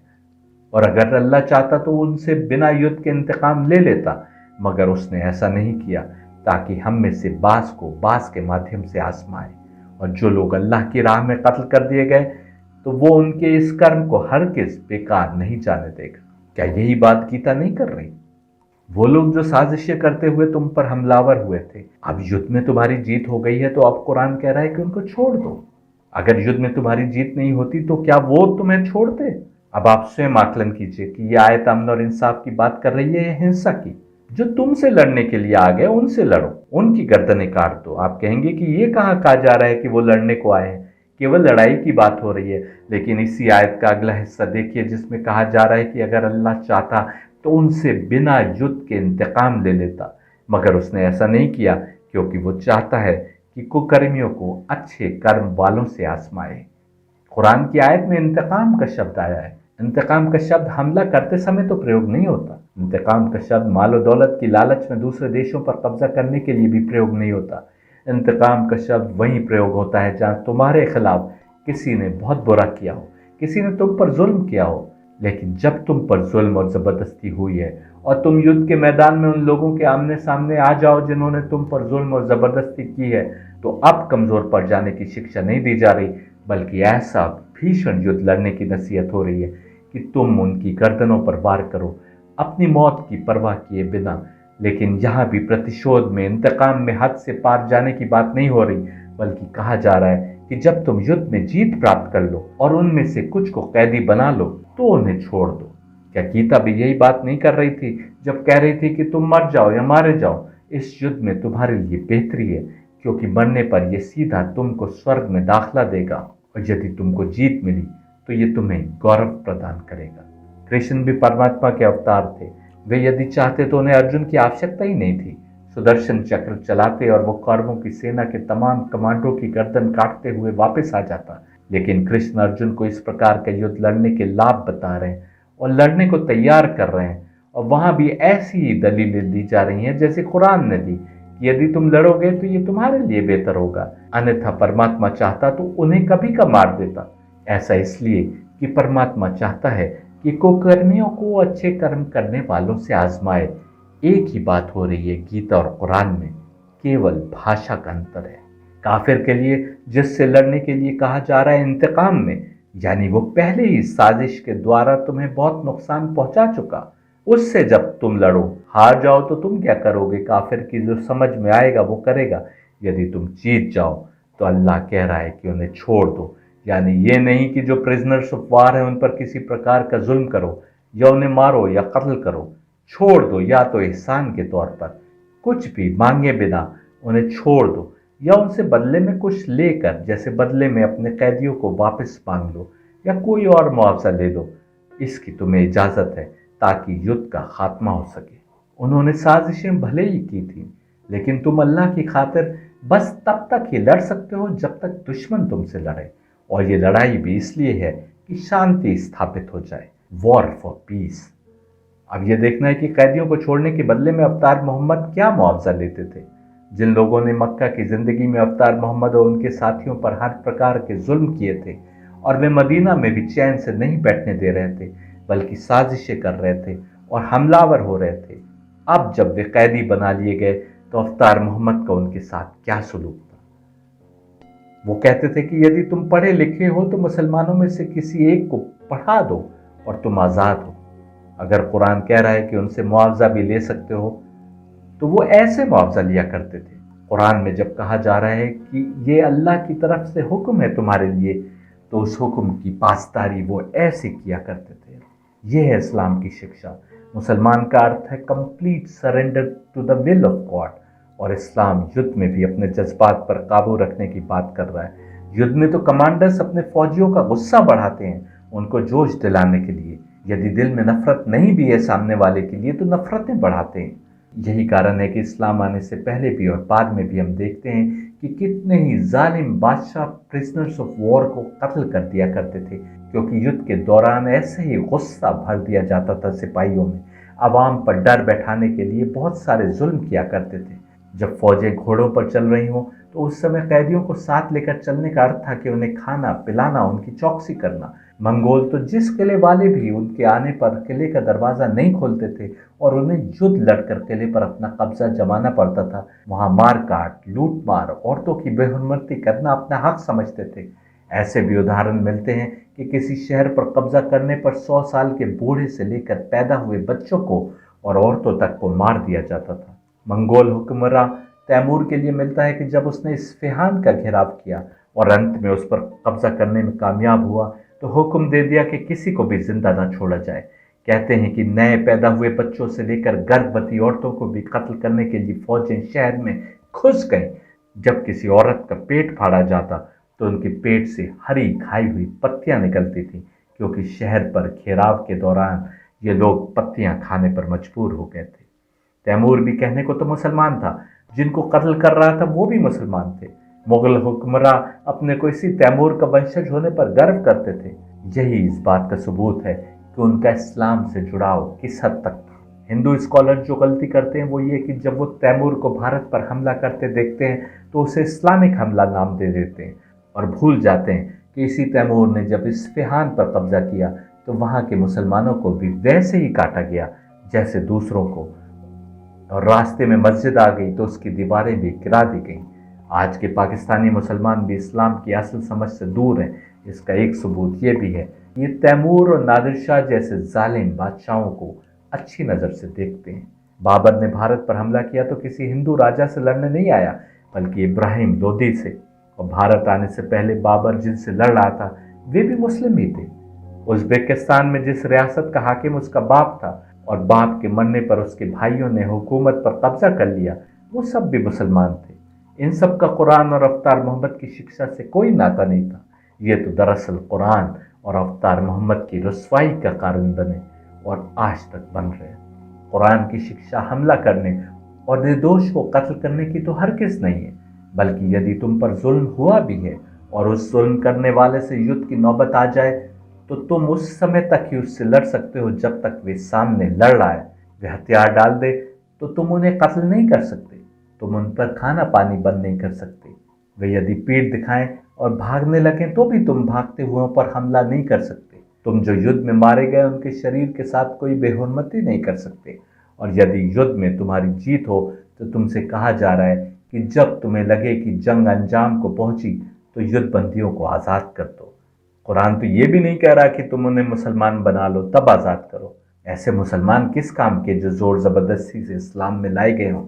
और अगर अल्लाह चाहता तो उनसे बिना युद्ध के इंतकाम ले लेता, मगर उसने ऐसा नहीं किया ताकि हम में से बास को बास के माध्यम से आजमाए। और जो लोग अल्लाह की राह में कत्ल कर दिए गए तो वो उनके इस कर्म को हरगिज़ बेकार नहीं जाने देगा। क्या यही बात गीता नहीं कर रही? वो लोग जो साजिशें करते हुए तुम पर हमलावर हुए थे, अब युद्ध में तुम्हारी जीत हो गई है तो अब कुरान कह रहा है कि उनको छोड़ दो। अगर युद्ध में तुम्हारी जीत नहीं होती तो क्या वो तुम्हें छोड़ते? अब आप स्वयं आकलन कीजिए कि यह आयत अमन और इंसाफ की बात कर रही है या हिंसा की। जो तुमसे लड़ने के लिए आ गए उनसे लड़ो, उनकी गर्दनें काट दो। आप कहेंगे कि ये कहाँ कहा जा रहा है कि वो लड़ने को आए हैं, केवल लड़ाई की बात हो रही है। लेकिन इसी आयत का अगला हिस्सा देखिए जिसमें कहा जा रहा है कि अगर अल्लाह चाहता तो उनसे बिना युद्ध के इंतकाम ले लेता, मगर उसने ऐसा नहीं किया क्योंकि वो चाहता है कि कुकर्मियों को अच्छे कर्म वालों से आजमाए। कुरान की आयत में इंतकाम का शब्द आया है। इंतकाम का शब्द हमला करते समय तो प्रयोग नहीं होता। इंतकाम का शब्द मालो दौलत की लालच में दूसरे देशों पर कब्जा करने के लिए भी प्रयोग नहीं होता। इंतकाम का शब्द वहीं प्रयोग होता है जहां तुम्हारे खिलाफ किसी ने बहुत बुरा किया हो, किसी ने तुम पर जुल्म किया हो। लेकिन जब तुम पर जुल्म और जबरदस्ती हुई है और तुम युद्ध के मैदान में उन लोगों के आमने सामने आ जाओ जिन्होंने तुम पर जुल्म और जबरदस्ती की है, तो अब कमजोर पड़ जाने की शिक्षा नहीं दी जा रही, बल्कि ऐसा भीषण युद्ध लड़ने की नसीहत हो रही है कि तुम उनकी गर्दनों पर वार करो, अपनी मौत की परवाह किए बिना। लेकिन यहाँ भी प्रतिशोध में, इंतकाम में हद से पार जाने की बात नहीं हो रही, बल्कि कहा जा रहा है कि जब तुम युद्ध में जीत प्राप्त कर लो और उनमें से कुछ को कैदी बना लो तो उन्हें छोड़ दो। क्या गीता भी यही बात नहीं कर रही थी जब कह रही थी कि तुम मर जाओ या मारे जाओ, इस युद्ध में तुम्हारे लिए बेहतरी है, क्योंकि मरने पर यह सीधा तुमको स्वर्ग में दाखला देगा, और यदि तुमको जीत मिली तो ये तुम्हें गौरव प्रदान करेगा। कृष्ण भी परमात्मा के अवतार थे। वे यदि चाहते तो उन्हें अर्जुन की आवश्यकता ही नहीं थी। सुदर्शन चक्र चलाते और वो कौरवों की सेना के तमाम कमांडरों की गर्दन काटते हुए वापस आ जाता। लेकिन कृष्ण अर्जुन को इस प्रकार का युद्ध लड़ने के लाभ बता रहे हैं और लड़ने को तैयार कर रहे हैं। और वहां भी ऐसी ही दलीलें दी जा रही हैं जैसे कुरान ने दी कि यदि तुम लड़ोगे तो ये तुम्हारे लिए बेहतर होगा, अन्यथा परमात्मा चाहता तो उन्हें कभी का मार देता। ऐसा इसलिए कि परमात्मा चाहता है कि कुकर्मियों को अच्छे कर्म करने वालों से आजमाए। एक ही बात हो रही है गीता और कुरान में, केवल भाषा का अंतर है। काफिर के लिए जिससे लड़ने के लिए कहा जा रहा है इंतकाम में, यानी वो पहले ही साजिश के द्वारा तुम्हें बहुत नुकसान पहुंचा चुका, उससे जब तुम लड़ो हार जाओ तो तुम क्या करोगे? काफिर की जो समझ में आएगा वो करेगा। यदि तुम जीत जाओ तो अल्लाह कह रहा है कि उन्हें छोड़ दो, यानी ये नहीं कि जो प्रिजनर्स ऑफ वार हैं उन पर किसी प्रकार का जुल्म करो या उन्हें मारो या कत्ल करो। छोड़ दो, या तो एहसान के तौर पर कुछ भी मांगे बिना उन्हें छोड़ दो, या उनसे बदले में कुछ लेकर, जैसे बदले में अपने कैदियों को वापस मांग लो या कोई और मुआवजा ले लो। इसकी तुम्हें इजाज़त है ताकि युद्ध का खात्मा हो सके। उन्होंने साजिशें भले ही की थी, लेकिन तुम अल्लाह की खातिर बस तब तक ही लड़ सकते हो जब तक दुश्मन तुमसे लड़े, और ये लड़ाई भी इसलिए है कि शांति स्थापित हो जाए, वॉर फॉर पीस। अब यह देखना है कि कैदियों को छोड़ने के बदले में अवतार मोहम्मद क्या मुआवजा लेते थे। जिन लोगों ने मक्का की जिंदगी में अवतार मोहम्मद और उनके साथियों पर हर प्रकार के जुल्म किए थे और वे मदीना में भी चैन से नहीं बैठने दे रहे थे, बल्कि साजिशें कर रहे थे और हमलावर हो रहे थे, अब जब वे कैदी बना लिए गए तो अवतार मोहम्मद का उनके साथ क्या सलूक था? वो कहते थे कि यदि तुम पढ़े लिखे हो तो मुसलमानों में से किसी एक को पढ़ा दो और तुम आज़ाद हो। अगर कुरान कह रहा है कि उनसे मुआवजा भी ले सकते हो तो वो ऐसे मुआवजा लिया करते थे। कुरान में जब कहा जा रहा है कि ये अल्लाह की तरफ से हुक्म है तुम्हारे लिए, तो उस हुक्म की पासदारी वो ऐसे किया करते थे। ये है इस्लाम की शिक्षा। मुसलमान का अर्थ है complete surrender to the will of God. और इस्लाम युद्ध में भी अपने जज्बात पर काबू रखने की बात कर रहा है। युद्ध में तो कमांडर्स अपने फौजियों का गुस्सा बढ़ाते हैं उनको जोश दिलाने के लिए। यदि दिल में नफरत नहीं भी है सामने वाले के लिए तो नफरतें बढ़ाते हैं। यही कारण है कि इस्लाम आने से पहले भी और बाद में भी हम देखते हैं कि कितने ही जालिम बादशाह प्रिजनर्स ऑफ वॉर को कत्ल कर दिया करते थे, क्योंकि युद्ध के दौरान ऐसे ही गुस्सा भर दिया जाता था सिपाहियों में। आवाम पर डर बैठाने के लिए बहुत सारे जुल्म किया करते थे। जब फौजें घोड़ों पर चल रही हों तो उस समय कैदियों को साथ लेकर चलने का अर्थ था कि उन्हें खाना पिलाना, उनकी चौकसी करना। मंगोल तो जिस किले वाले भी उनके आने पर किले का दरवाजा नहीं खोलते थे और उन्हें युद्ध लड़कर किले पर अपना कब्जा जमाना पड़ता था, वहां मारकाट, लूटमार, औरतों की बेहुरमती करना अपना हक समझते थे। ऐसे भी उदाहरण मिलते हैं कि किसी शहर पर कब्जा करने पर 100 साल के बूढ़े से लेकर पैदा हुए बच्चों को और औरतों तक को मार दिया जाता था। मंगोल हुक्मरान तैमूर के लिए मिलता है कि जब उसने इस्फहान का घेराव किया और अंत में उस पर कब्जा करने में कामयाब हुआ तो हुक्म दे दिया कि किसी को भी जिंदा न छोड़ा जाए। कहते हैं कि नए पैदा हुए बच्चों से लेकर गर्भवती औरतों को भी कत्ल करने के लिए फौजें शहर में घुस गईं। जब किसी औरत का पेट फाड़ा जाता तो उनके पेट से हरी खाई हुई पत्तियां निकलती थीं, क्योंकि शहर पर घेराव के दौरान ये लोग पत्तियां खाने पर मजबूर हो गए थे। तैमूर भी कहने को तो मुसलमान था, जिनको कत्ल कर रहा था वो भी मुसलमान थे। मुगल हुक्मरान अपने को इसी तैमूर का वंशज होने पर गर्व करते थे। यही इस बात का सबूत है कि उनका इस्लाम से जुड़ाव किस हद तक था। हिंदू स्कॉलर जो गलती करते हैं वो ये कि जब वो तैमूर को भारत पर हमला करते देखते हैं तो उसे इस्लामिक हमला नाम दे देते हैं और भूल जाते हैं कि इसी तैमूर ने जब इस्फहान पर कब्जा किया तो वहां के मुसलमानों को भी वैसे ही काटा गया जैसे दूसरों को, और रास्ते में मस्जिद आ गई तो उसकी दीवारें भी गिरा दी गईं। आज के पाकिस्तानी मुसलमान भी इस्लाम की असल समझ से दूर हैं। इसका एक सबूत ये भी है कि ये तैमूर और नादिर शाह जैसे जालिम बादशाहों को अच्छी नज़र से देखते हैं। बाबर ने भारत पर हमला किया तो किसी हिंदू राजा से लड़ने नहीं आया, बल्कि इब्राहिम लोदी से। और भारत आने से पहले बाबर जिनसे लड़ रहा था वे भी मुस्लिम ही थे। उज्बेकिस्तान में जिस रियासत का हाकिम उसका बाप था और बाप के मरने पर उसके भाइयों ने हुकूमत पर कब्जा कर लिया, वो सब भी मुसलमान थे। इन सब का कुरान और अवतार मोहम्मद की शिक्षा से कोई नाता नहीं था। ये तो दरअसल कुरान और अवतार मोहम्मद की रुसवाई का कारण बने और आज तक बन रहे हैं। कुरान की शिक्षा हमला करने और निर्दोष को कत्ल करने की तो हरगिज़ नहीं है, बल्कि यदि तुम पर जुल्म हुआ भी है और उस जुल्म करने वाले से युद्ध की नौबत आ जाए तो तुम उस समय तक ही उससे लड़ सकते हो जब तक वे सामने लड़ रहा है। वे हथियार डाल दे तो तुम उन्हें कत्ल नहीं कर सकते, तुम उन पर खाना पानी बंद नहीं कर सकते। वे यदि पीठ दिखाएं और भागने लगें तो भी तुम भागते हुओं पर हमला नहीं कर सकते। तुम जो युद्ध में मारे गए उनके शरीर के साथ कोई बेहुरमती नहीं कर सकते। और यदि युद्ध में तुम्हारी जीत हो तो तुमसे कहा जा रहा है कि जब तुम्हें लगे कि जंग अंजाम को पहुंची तो युद्ध बंदियों को आज़ाद कर दो। कुरान तो ये भी नहीं कह रहा कि तुम उन्हें मुसलमान बना लो तब आज़ाद करो। ऐसे मुसलमान किस काम के जो जोर ज़बरदस्ती से इस्लाम में लाए गए हों।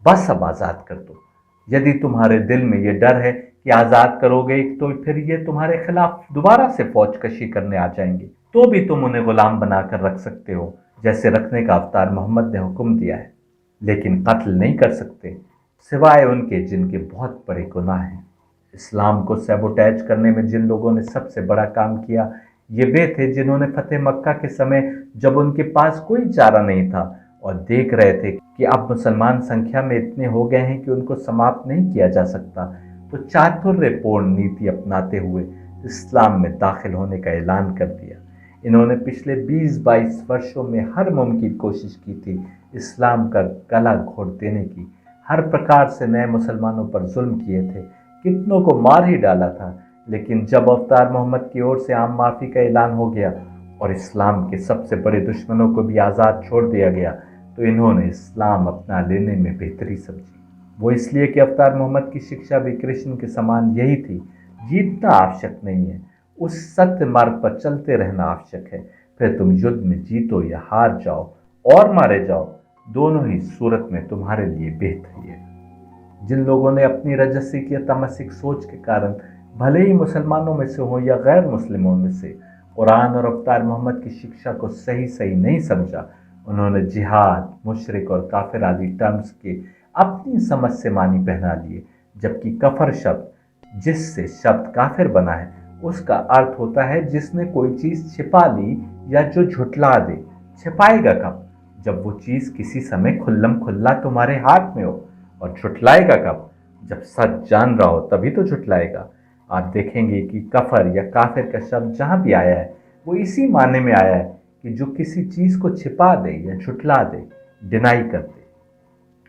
बस अब आज़ाद कर दो। यदि तुम्हारे दिल में ये डर है कि आज़ाद करोगे तो फिर ये तुम्हारे खिलाफ दोबारा से फौज कशी करने आ जाएंगे, तो भी तुम उन्हें गुलाम बनाकर रख सकते हो जैसे रखने का अवतार मोहम्मद ने हुक्म दिया है, लेकिन कत्ल नहीं कर सकते सिवाय उनके जिनके बहुत बड़े गुनाह हैं। इस्लाम को सैबोटैज करने में जिन लोगों ने सबसे बड़ा काम किया ये वे थे जिन्होंने फतेह मक्का के समय, जब उनके पास कोई चारा नहीं था और देख रहे थे कि अब मुसलमान संख्या में इतने हो गए हैं कि उनको समाप्त नहीं किया जा सकता, तो चातुर्यपूर्ण नीति अपनाते हुए इस्लाम में दाखिल होने का ऐलान कर दिया। इन्होंने पिछले 20-22 वर्षों में हर मुमकिन कोशिश की थी इस्लाम का गला घोट देने की। हर प्रकार से नए मुसलमानों पर जुल्म किए थे, कितनों को मार ही डाला था। लेकिन जब अवतार मोहम्मद की ओर से आम माफ़ी का ऐलान हो गया और इस्लाम के सबसे बड़े दुश्मनों को भी आज़ाद छोड़ दिया गया तो इन्होंने इस्लाम अपना लेने में बेहतरी समझी। वो इसलिए कि अवतार मोहम्मद की शिक्षा भी कृष्ण के समान यही थी, जीतना आवश्यक नहीं है, उस सत्य मार्ग पर चलते रहना आवश्यक है। फिर तुम युद्ध में जीतो या हार जाओ और मारे जाओ, दोनों ही सूरत में तुम्हारे लिए बेहतरी है। जिन लोगों ने अपनी रजसिक या तमसिक सोच के कारण, भले ही मुसलमानों में से हो या गैर मुस्लिमों में से, कुरान और अवतार मोहम्मद की शिक्षा को सही नहीं समझा, उन्होंने जिहाद, मुशरिक और काफिर आदि टर्म्स के अपनी समझ से मानी पहना लिए, जबकि कफर शब्द जिससे शब्द काफिर बना है उसका अर्थ होता है जिसने कोई चीज छिपा ली या जो झुठला दे। छिपाएगा कब? जब वो चीज किसी समय खुल्लम खुल्ला तुम्हारे हाथ में हो। और झुठलाएगा कब? जब सच जान रहा हो तभी तो झुठलाएगा। आप देखेंगे कि कफर या काफिर का शब्द जहां भी आया है वो इसी माने में आया है कि जो किसी चीज को छिपा दे या झुठला दे, डिनाई कर दे।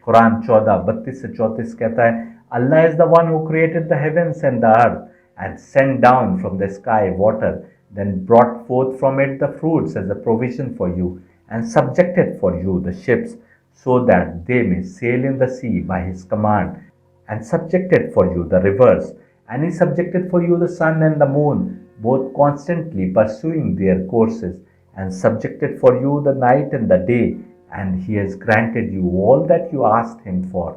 कुरान 14:32 से 34 कहता है, Allah is the one who created the heavens and the earth and sent down from the sky water, then brought forth from it the fruits as a provision for you, and subjected for you the ships, so that they may sail in the sea by his command, and subjected for you the rivers, and he subjected for you the sun and the moon, both constantly pursuing their courses, and subjected for you the night and the day, and he has granted you all that you asked him for.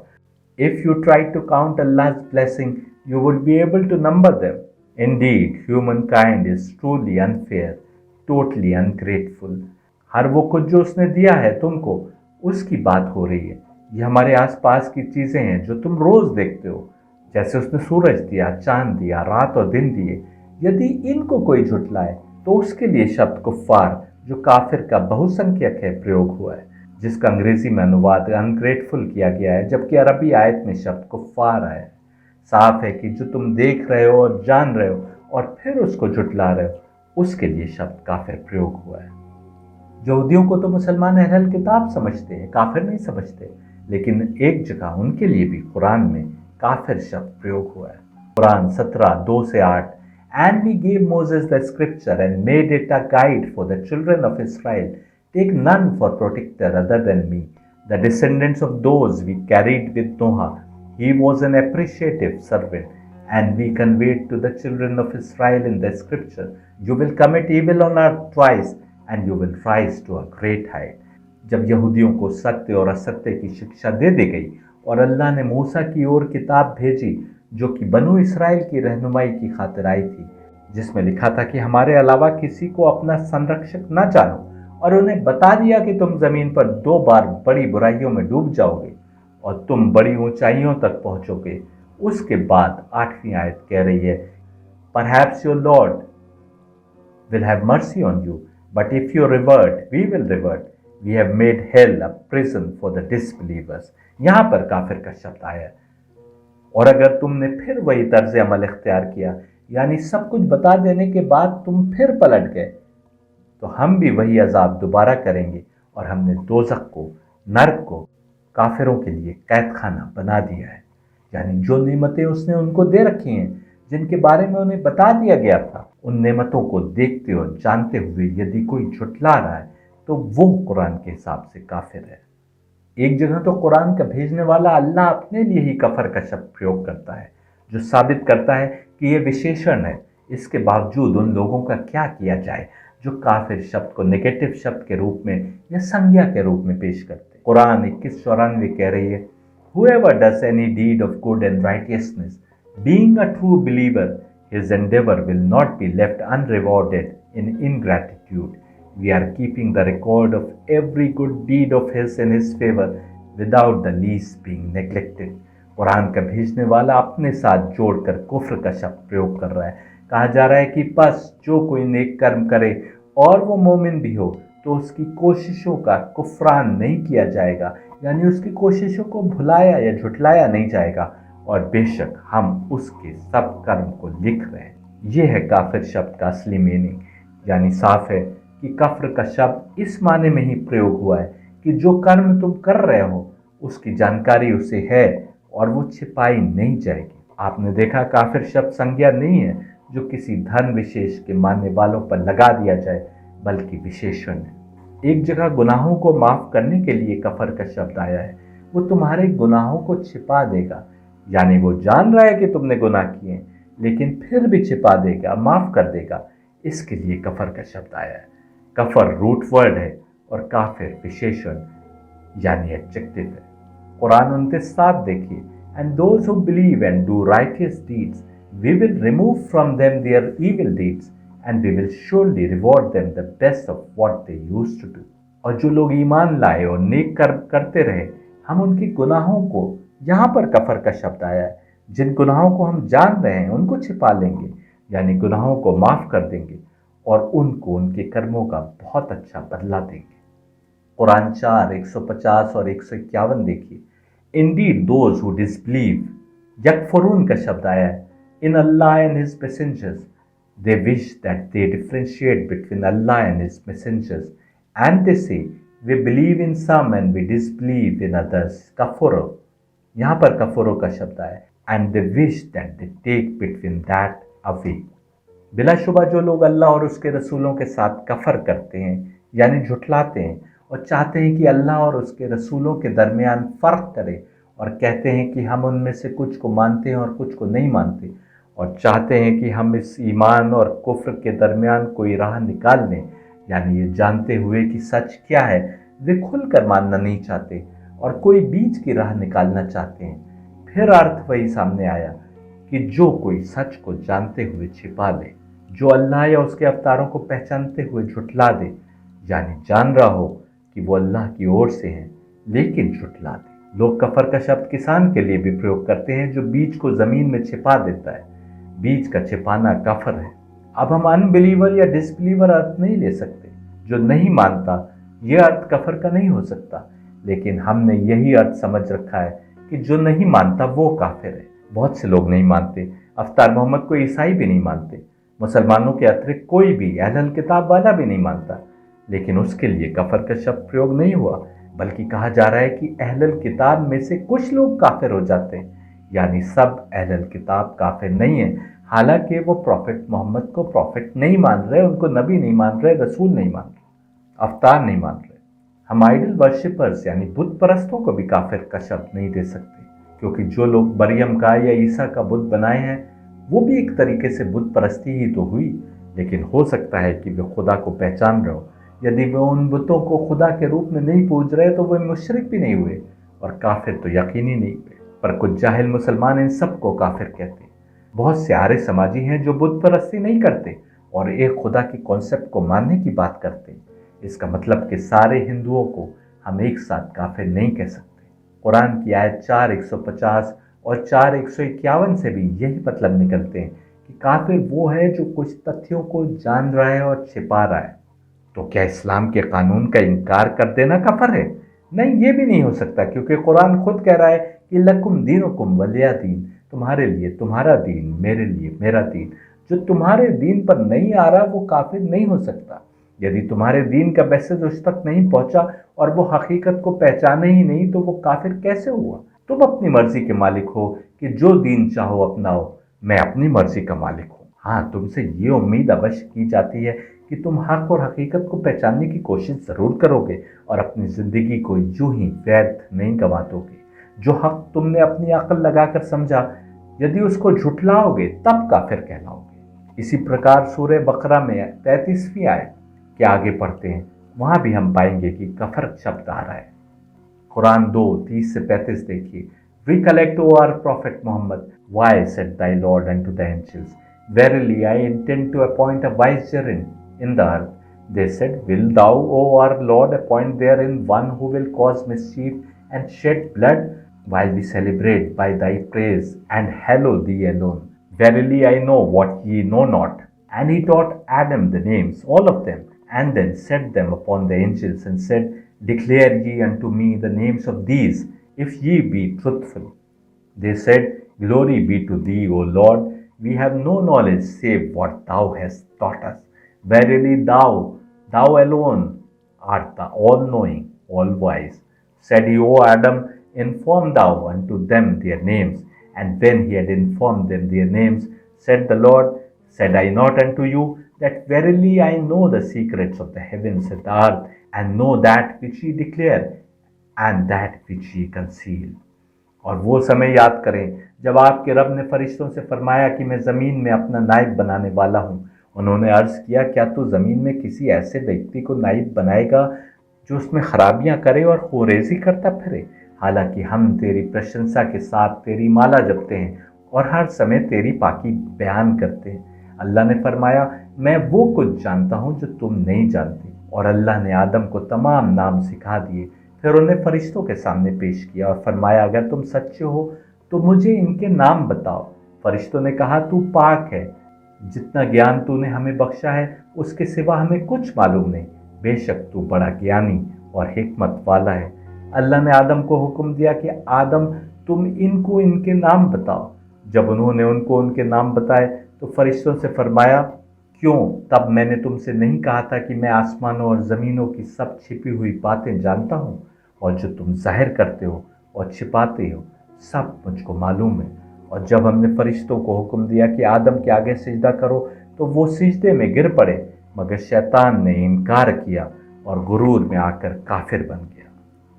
If you try to count Allah's blessing, you would be able to number them. Indeed, humankind is truly unfair, totally ungrateful. हर वो कुछ जो उसने दिया है तुमको, उसकी बात हो रही है। ये हमारे आसपास की चीजें हैं जो तुम रोज देखते हो, जैसे उसने सूरज दिया, चांद दिया, रात और दिन दिए। यदि इनको कोई झुठलाए तो उसके लिए शब्द कुफ्फार, जो काफिर का बहुसंख्यक है, प्रयोग हुआ है, जिसका अंग्रेजी में अनुवाद अनग्रेटफुल किया गया है, जबकि अरबी आयत में शब्द कुफ्फार आया है। साफ है कि जो तुम देख रहे हो और जान रहे हो और फिर उसको झुठला रहे हो, उसके लिए शब्द काफिर प्रयोग हुआ है। यहूदियों को तो मुसलमान अहल किताब समझते हैं, काफिर नहीं समझते, लेकिन एक जगह उनके लिए भी कुरान में काफिर शब्द प्रयोग हुआ है। कुरान 17:2 से 8, and we gave Moses the scripture and made it a guide for the children of Israel, take none for protector other than me, the descendants of those we carried with Noah, he was an appreciative servant, and we conveyed to the children of Israel in the scripture, you will commit evil on earth twice, and you will rise to a great height. जब यहूदियों को सत्य और असत्य की शिक्षा दे दी गई और अल्लाह ने मूसा की ओर किताब भेजी जो कि बनु इसराइल की रहनुमाई की खातिर आई थी, जिसमें लिखा था कि हमारे अलावा किसी को अपना संरक्षक न जानो, और उन्हें बता दिया कि तुम जमीन पर 2 बार बड़ी बुराइयों में डूब जाओगे और तुम बड़ी ऊंचाइयों तक पहुंचोगे। उसके बाद 8वीं आयत कह रही है, perhaps your lord will have mercy on you, but if you revert we will revert, we have made hell a prison for the disbelievers. यहां पर काफिर का शब्द आया है। और अगर तुमने फिर वही तर्ज अमल इख्तियार किया, यानी सब कुछ बता देने के बाद तुम फिर पलट गए, तो हम भी वही अजाब दोबारा करेंगे। और हमने दोज़ख को, नर्क को काफिरों के लिए कैद खाना बना दिया है। यानी जो नेमतें उसने उनको दे रखी हैं, जिनके बारे में उन्हें बता दिया गया था, उन नेमतों को देखते और जानते हुए यदि कोई झुठला रहा है तो वो कुरान के हिसाब से काफिर है। एक जगह तो कुरान का भेजने वाला अल्लाह अपने लिए ही कफर का शब्द प्रयोग करता है, जो साबित करता है कि यह विशेषण है। इसके बावजूद उन लोगों का क्या किया जाए जो काफिर शब्द को नेगेटिव शब्द के रूप में या संज्ञा के रूप में पेश करते। कुरान 21:94 कह रही है, Whoever does any deed of good and righteousness, being a true believer, his endeavor will not be left unrewarded in ingratitude. We are keeping the record of every good deed of his in his favor, without the least being neglected. Quran का भेजने वाला अपने साथ जोड़कर कुफ्र का शब्द प्रयोग कर रहा है। कहा जा रहा है कि बस जो कोई नेक कर्म करे और वो मोमिन भी हो तो उसकी कोशिशों का कुफरान नहीं किया जाएगा, यानी उसकी कोशिशों को भुलाया या झुठलाया नहीं जाएगा, और बेशक हम उसके सब कर्म को लिख रहे हैं। यह है काफिर शब्द का असली मीनिंग। यानी साफ है कि कफ्र का शब्द इस माने में ही प्रयोग हुआ है कि जो कर्म तुम कर रहे हो उसकी जानकारी उसे है और वो छिपाई नहीं जाएगी। आपने देखा, काफिर शब्द संज्ञा नहीं है जो किसी धन विशेष के मानने वालों पर लगा दिया जाए, बल्कि विशेषण है। एक जगह गुनाहों को माफ करने के लिए कफर का शब्द आया है, वो तुम्हारे गुनाहों को छिपा देगा। यानी वो जान रहा है कि तुमने गुनाह किए, लेकिन फिर भी छिपा देगा, माफ कर देगा। इसके लिए कफर का शब्द आया है। कफर रूट वर्ड है और काफिर विशेषण यानी एडजेक्टिव है। कुरान 29:7 देखिए, and those who believe and do righteous deeds we will remove from them their evil deeds and we will surely reward them the best of what they used to do. और जो लोग ईमान लाए और नेक कर्म करते रहे, हम उनके गुनाहों को यहाँ पर कफर का शब्द आया है। जिन गुनाहों को हम जान रहे हैं उनको छिपा लेंगे, यानी गुनाहों को माफ कर देंगे और उनको उनके कर्मों का बहुत अच्छा बदला देंगे। कुरान 4 150 और 151 देखिए। इंडीड दोज हु डिसबिलीव, यकफुरून का शब्द आया है, in Allah and his messengers, they wish that they differentiate between Allah and his messengers and they say we believe in some and we disbelieve in others, कफुरो। यहाँ पर कफुरो का शब्द आया है, and they wish that they take between that away. बिलाशुबा जो लोग अल्लाह और उसके रसूलों के साथ कफर करते हैं यानी झुठलाते हैं और चाहते हैं कि अल्लाह और उसके रसूलों के दरमियान फ़र्क करें और कहते हैं कि हम उनमें से कुछ को मानते हैं और कुछ को नहीं मानते और चाहते हैं कि हम इस ईमान और कुफ्र के दरमियान कोई राह निकाल लें, यानी ये जानते हुए कि सच क्या है वे खुलकर मानना नहीं चाहते और कोई बीच की राह निकालना चाहते हैं। फिर अर्थ वही सामने आया कि जो कोई सच को जानते हुए छिपा ले, जो अल्लाह या उसके अवतारों को पहचानते हुए झुठला दे, यानी जान रहा हो कि वो अल्लाह की ओर से हैं लेकिन झुठला दे। लोग कफर का शब्द किसान के लिए भी प्रयोग करते हैं जो बीज को जमीन में छिपा देता है। बीज का छिपाना कफर है। अब हम अनबिलीवर या डिसबिलीवर अर्थ नहीं ले सकते। जो नहीं मानता यह अर्थ कफर का नहीं हो सकता, लेकिन हमने यही अर्थ समझ रखा है कि जो नहीं मानता वो काफिर है। बहुत से लोग नहीं मानते। अवतार मोहम्मद को ईसाई भी नहीं मानते। मुसलमानों के अतिरिक्त कोई भी अहल किताब वाला भी नहीं मानता, लेकिन उसके लिए कफर का शब्द प्रयोग नहीं हुआ, बल्कि कहा जा रहा है कि अहल किताब में से कुछ लोग काफिर हो जाते हैं, यानी सब अहल किताब काफिर नहीं है। हालांकि वो प्रॉफिट मोहम्मद को प्रॉफिट नहीं मान रहे, उनको नबी नहीं मान रहे, रसूल नहीं मान रहे, अवतार नहीं मान रहे। हम आइडल वर्शिपर्स यानी बुत परस्तों को भी काफिर का शब्द नहीं दे सकते, क्योंकि जो लोग मरियम का या ईसा का बुत बनाए हैं वो भी एक तरीके से बुत परस्ती ही तो हुई, लेकिन हो सकता है कि वे खुदा को पहचान रहे हो। यदि वे उन बुतों को खुदा के रूप में नहीं पूज रहे तो वे मुशरिक भी नहीं हुए और काफिर तो यकीनी नहीं हुए। पर कुछ जाहिल मुसलमान इन सब को काफिर कहते हैं। बहुत से आर्य समाजी हैं जो बुत परस्ती नहीं करते और एक खुदा की कॉन्सेप्ट को मानने की बात करते हैं। इसका मतलब कि सारे हिंदुओं को हम एक साथ काफिर नहीं कह सकते। कुरान की आयत 4 150 और 4 151 से भी यही मतलब निकलते हैं कि काफिर वो है जो कुछ तथ्यों को जान रहा है और छिपा रहा है। तो क्या इस्लाम के कानून का इनकार कर देना कफर है? नहीं, ये भी नहीं हो सकता, क्योंकि कुरान खुद कह रहा है कि लकुम दीनुकुम वलिया दीन, तुम्हारे लिए तुम्हारा दीन, मेरे लिए मेरा दीन। जो तुम्हारे दीन पर नहीं आ रहा वो काफिर नहीं हो सकता। यदि तुम्हारे दीन का मैसेज उस तक नहीं पहुंचा और वो हकीकत को पहचाने ही नहीं तो वो काफिर कैसे हुआ? तुम अपनी मर्जी के मालिक हो कि जो दीन चाहो अपनाओ, मैं अपनी मर्जी का मालिक हूँ। हाँ, तुमसे ये उम्मीद अवश्य की जाती है कि तुम हक और हकीकत को पहचानने की कोशिश जरूर करोगे और अपनी जिंदगी को यूं ही व्यर्थ नहीं गंवा दोगे। जो हक तुमने अपनी अक्ल लगाकर समझा, यदि उसको झुठलाओगे तब काफिर कहलाओगे। इसी प्रकार सूरह बकरा में 33वीं आयत के आगे पढ़ते हैं, वहां भी हम पाएंगे कि कफर शब्द आ रहा है। कुरान 2 30 से 35 देखिए। Recollect, O our Prophet Muhammad, why said thy Lord unto the angels, Verily I intend to appoint a viceger in the earth. They said, Will thou, O our Lord, appoint therein one who will cause mischief and shed blood, while we celebrate by thy praise and hallow thee alone? Verily I know what ye know not. And he taught Adam the names, all of them, and then set them upon the angels and said, Declare ye unto me the names of these, if ye be truthful. They said, Glory be to thee, O Lord, we have no knowledge save what thou hast taught us. Verily thou alone art the all-knowing, all-wise. Said he, O Adam, inform thou unto them their names. And when he had informed them their names, said the Lord, Said I not unto you, that verily I know the secrets of the heavens and the earth, and know that which ye declare, and that which ye conceal. और वो समय याद करें जब आपके रब ने फरिश्तों से फरमाया कि मैं ज़मीन में अपना नाइब बनाने वाला हूँ। उन्होंने अर्ज़ किया, क्या तू ज़मीन में किसी ऐसे व्यक्ति को नाइब बनाएगा जो उसमें खराबियाँ करे और खुरेजी करता फिरे? हालांकि हम तेरी प्रशंसा के साथ तेरी माला जपते हैं और हर समय तेरी पाकी बयान करते हैं। अल्लाह ने फरमाया, मैं वो कुछ जानता हूँ जो तुम नहीं जानते। और अल्लाह ने आदम को तमाम नाम सिखा दिए। फिर उन्हें फरिश्तों के सामने पेश किया और फरमाया, अगर तुम सच्चे हो तो मुझे इनके नाम बताओ। फरिश्तों ने कहा, तू पाक है, जितना ज्ञान तूने हमें बख्शा है उसके सिवा हमें कुछ मालूम नहीं। बेशक तू बड़ा ज्ञानी और हिकमत वाला है। अल्लाह ने आदम को हुक्म दिया कि आदम, तुम इनको इनके नाम बताओ। जब उन्होंने उनको उनके नाम बताए तो फरिश्तों से फरमाया, क्यों, तब मैंने तुमसे नहीं कहा था कि मैं आसमानों और ज़मीनों की सब छिपी हुई बातें जानता हूँ, और जो तुम जाहिर करते हो और छिपाते हो सब मुझको मालूम है। और जब हमने फरिश्तों को हुक्म दिया कि आदम के आगे सिजदा करो तो वो सिजदे में गिर पड़े, मगर शैतान ने इनकार किया और गुरूर में आकर काफिर बन गया।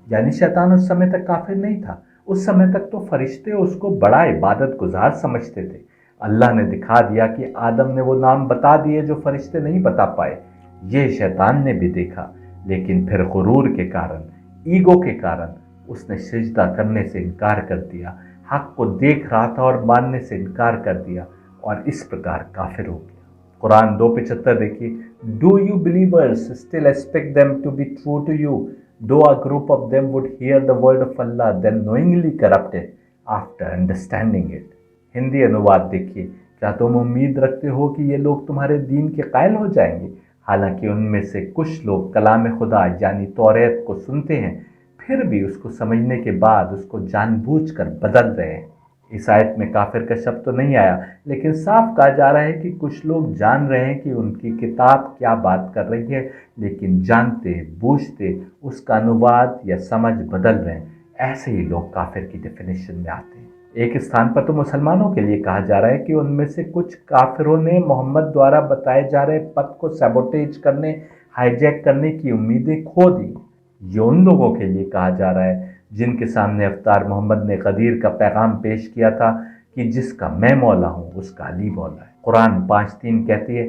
यानी शैतान उस समय तक काफिर नहीं था। उस समय तक तो फरिश्ते उसको बड़ा इबादत गुजार समझते थे। अल्लाह ने दिखा दिया कि आदम ने वो नाम बता दिए जो फरिश्ते नहीं बता पाए। ये शैतान ने भी देखा, लेकिन फिर गुरूर के कारण, ईगो के कारण उसने सिजदा करने से इनकार कर दिया। हक को देख रहा था और मानने से इनकार कर दिया और इस प्रकार काफिर हो गया। कुरान 2:75 देखिए, do you believers still expect them to be true to you, though a group of them would hear the word of Allah then knowingly corrupted after understanding it. Hindi अनुवाद देखिए, क्या तुम उम्मीद रखते हो कि ये लोग तुम्हारे दीन के कायल हो जाएंगे, हालांकि उनमें से कुछ लोग कलाम खुदा यानी तौरेत को सुनते हैं, फिर भी उसको समझने के बाद उसको जानबूझकर बदल रहे हैं। इस आयत में काफिर का शब्द तो नहीं आया, लेकिन साफ कहा जा रहा है कि कुछ लोग जान रहे हैं कि उनकी किताब क्या बात कर रही है, लेकिन जानते बूझते उसका अनुवाद या समझ बदल रहे हैं। ऐसे ही लोग काफिर की डेफिनेशन में आते हैं। एक स्थान पर तो मुसलमानों के लिए कहा जा रहा है कि उनमें से कुछ काफिरों ने मोहम्मद द्वारा बताए जा रहे पथ को सैबोटेज करने, हाईजैक करने की उम्मीदें खो दी। ये उन लोगों के लिए कहा जा रहा है जिनके सामने अवतार मोहम्मद ने गदीर का पैगाम पेश किया था कि जिसका मैं मौला हूँ उसका अली मौला है। कुरान 5:3 कहती है,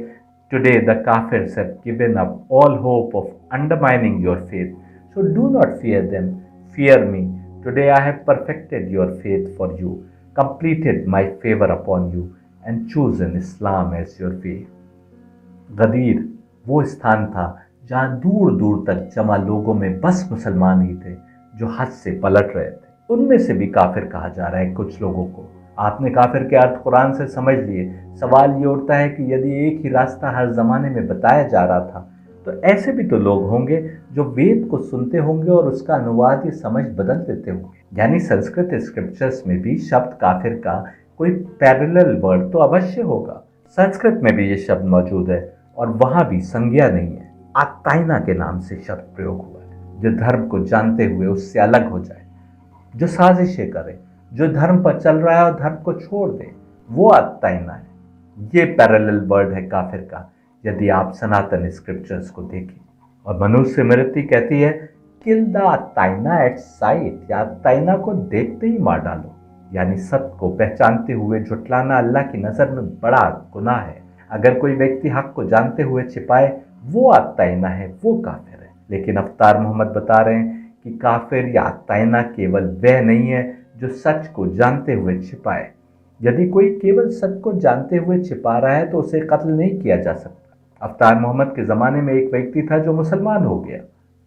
today the kafirs have given up all hope of undermining your faith, so do not fear them, fear me. Today I have perfected your faith for you, completed my favour upon you and chosen Islam as your way. Ghadir वो स्थान था जहाँ दूर दूर तक जमा लोगों में बस मुसलमान ही थे जो हद से पलट रहे थे। उनमें से भी काफिर कहा जा रहा है कुछ लोगों को। आपने काफिर के अर्थ कुरान से समझ लिए। सवाल ये उठता है कि यदि एक ही रास्ता हर जमाने में बताया जा रहा था तो ऐसे भी तो लोग होंगे जो वेद को सुनते होंगे और उसका अनुवाद या समझ बदल देते होंगे। यानी संस्कृत स्क्रिप्चर्स में भी शब्द काफिर का कोई पैरेलल वर्ड तो अवश्य होगा। संस्कृत में भी ये शब्द मौजूद है और वहां भी संज्ञा नहीं है। आताइना के नाम से शब्द प्रयोग हुआ है। जो धर्म को जानते हुए उससे अलग हो जाए, जो साजिशें करे, जो धर्म पर चल रहा है और धर्म को छोड़ दे, वो आताइना है। ये पैरेलल वर्ड है काफिर का यदि आप सनातन स्क्रिप्चर्स को देखें। और मनुष्य स्मृति कहती है, किल द आताइना एट साइट, या आताइना को देखते ही मार डालो। यानी सत्य को पहचानते हुए झुटलाना अल्लाह की नजर में बड़ा गुनाह है। अगर कोई व्यक्ति हक को जानते हुए छिपाए, वो आताइना है, वो काफिर है। लेकिन अवतार मोहम्मद बता रहे हैं कि काफिर या आताइना केवल वह नहीं है जो सच को जानते हुए छिपाए। यदि कोई केवल सच को जानते हुए छिपा रहा है तो उसे कत्ल नहीं किया जा सकता। अवतार मोहम्मद के ज़माने में एक व्यक्ति था जो मुसलमान हो गया।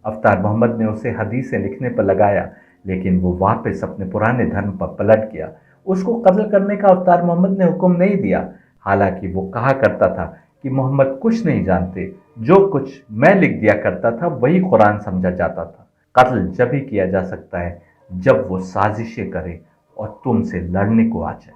अवतार मोहम्मद ने उसे हदीसें लिखने पर लगाया, लेकिन वो वापस अपने पुराने धर्म पर पलट गया। उसको कत्ल करने का अवतार मोहम्मद ने हुक्म नहीं दिया, हालांकि वो कहा करता था कि मोहम्मद कुछ नहीं जानते, जो कुछ मैं लिख दिया करता था वही कुरान समझा जाता था। कत्ल जब ही किया जा सकता है जब वो साजिशें करे और तुमसे लड़ने को आ जाए।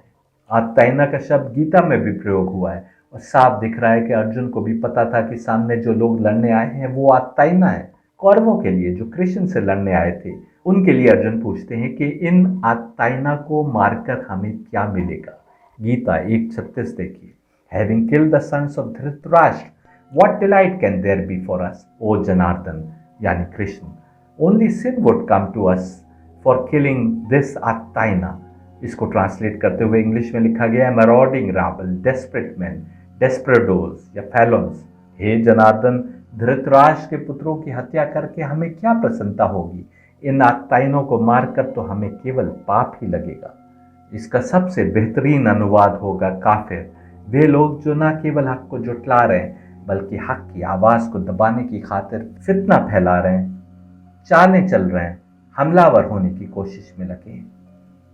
आताइना का शब्द गीता में भी प्रयोग हुआ है और साफ दिख रहा है कि अर्जुन को भी पता था कि सामने जो लोग लड़ने आए हैं वो आताइना है। कौरवों के लिए जो कृष्ण से लड़ने आए थे, उनके लिए अर्जुन पूछते हैं कि इन आताइना को मारकर हमें क्या मिलेगा। गीता 1:36 देखिए, Having killed the sons of Dhritarashtra, what delight can there be for us, O Janardhan, यानी Krishna? Only sin would come to us for killing this Attaina. इसको ट्रांसलेट करते हुए इंग्लिश में लिखा गया है, marauding rabble, desperate men, desperados या felons. हे जनार्दन, धृतराष्ट्र के पुत्रों की हत्या करके हमें क्या प्रसन्नता होगी? इन आत्ताइनों को मारकर तो हमें केवल पाप ही लगेगा। इसका सबसे बेहतरीन अनुवाद होगा काफिर, वे लोग जो न केवल हक को जुटला रहे हैं बल्कि हक की आवाज को दबाने की खातिर फितना फैला रहे हैं, चालें चल रहे हैं हमलावर होने की कोशिश में लगे हैं।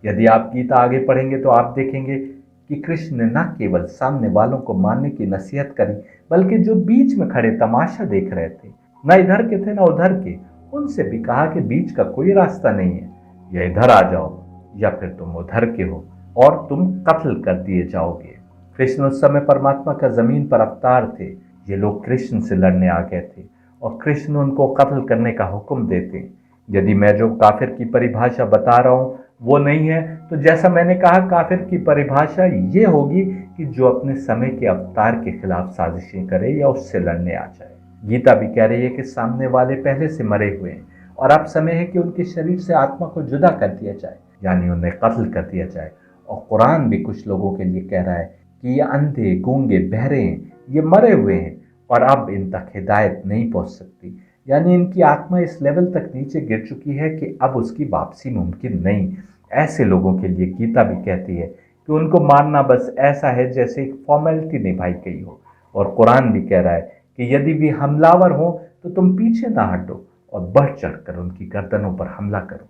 यदि आप गीता आगे पढ़ेंगे तो आप देखेंगे कि कृष्ण ने न केवल सामने वालों को मानने की नसीहत करी, बल्कि जो बीच में खड़े तमाशा देख रहे थे, न इधर के थे न उधर के, उनसे भी कहा कि बीच का कोई रास्ता नहीं है, या इधर आ जाओ या फिर तुम उधर के हो और तुम कत्ल कर दिए जाओगे। कृष्ण उस समय परमात्मा का जमीन पर अवतार थे। ये लोग कृष्ण से लड़ने आ गए थे और कृष्ण उनको कत्ल करने का हुक्म देते। यदि मैं जो काफिर की परिभाषा बता रहा हूं वो नहीं है, तो जैसा मैंने कहा, काफिर की परिभाषा ये होगी कि जो अपने समय के अवतार के खिलाफ साजिशें करे या उससे लड़ने आ जाए। गीता भी कह रही है कि सामने वाले पहले से मरे हुए हैं और अब समय है कि उनके शरीर से आत्मा को जुदा कर दिया जाए, यानी उन्हें कत्ल कर दिया जाए। और कुरान भी कुछ लोगों के लिए कह रहा है कि ये अंधे, गूंगे, बहरे हैं, ये मरे हुए हैं और अब इन तक हिदायत नहीं पहुंच सकती, यानी इनकी आत्मा इस लेवल तक नीचे गिर चुकी है कि अब उसकी वापसी मुमकिन नहीं। ऐसे लोगों के लिए गीता भी कहती है कि उनको मारना बस ऐसा है जैसे एक फॉर्मेलिटी निभाई गई हो। और कुरान भी कह रहा है कि यदि भी हमलावर हो तो तुम पीछे ना हटो और बढ़ चढ़कर उनकी गर्दनों पर हमला करो।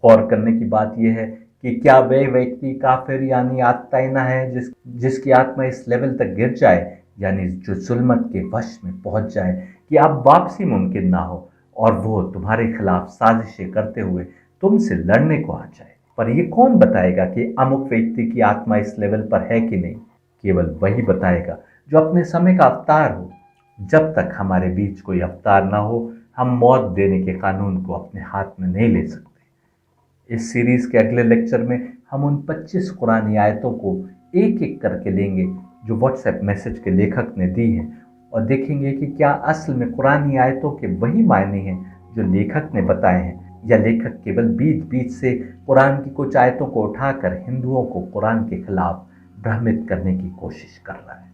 गौर करने की बात यह है कि क्या वह व्यक्ति काफिर यानी आत्ताइना है जिसकी आत्मा इस लेवल तक गिर जाए, यानी जो जुल्मत के वश में पहुंच जाए कि अब वापसी मुमकिन ना हो और वो तुम्हारे खिलाफ साजिशें करते हुए तुमसे लड़ने को आ जाए। पर ये कौन बताएगा कि अमुक व्यक्ति की आत्मा इस लेवल पर है कि नहीं? केवल वही बताएगा जो अपने समय का अवतार हो। जब तक हमारे बीच कोई अवतार ना हो, हम मौत देने के कानून को अपने हाथ में नहीं ले सकते। इस सीरीज के अगले लेक्चर में हम उन 25 कुरानी आयतों को एक एक करके लेंगे जो व्हाट्सएप मैसेज के लेखक ने दी हैं और देखेंगे कि क्या असल में कुरानी आयतों के वही मायने हैं जो लेखक ने बताए हैं, या लेखक केवल बीच बीच से कुरान की कुछ आयतों को उठाकर हिंदुओं को कुरान के खिलाफ भ्रमित करने की कोशिश कर रहा है।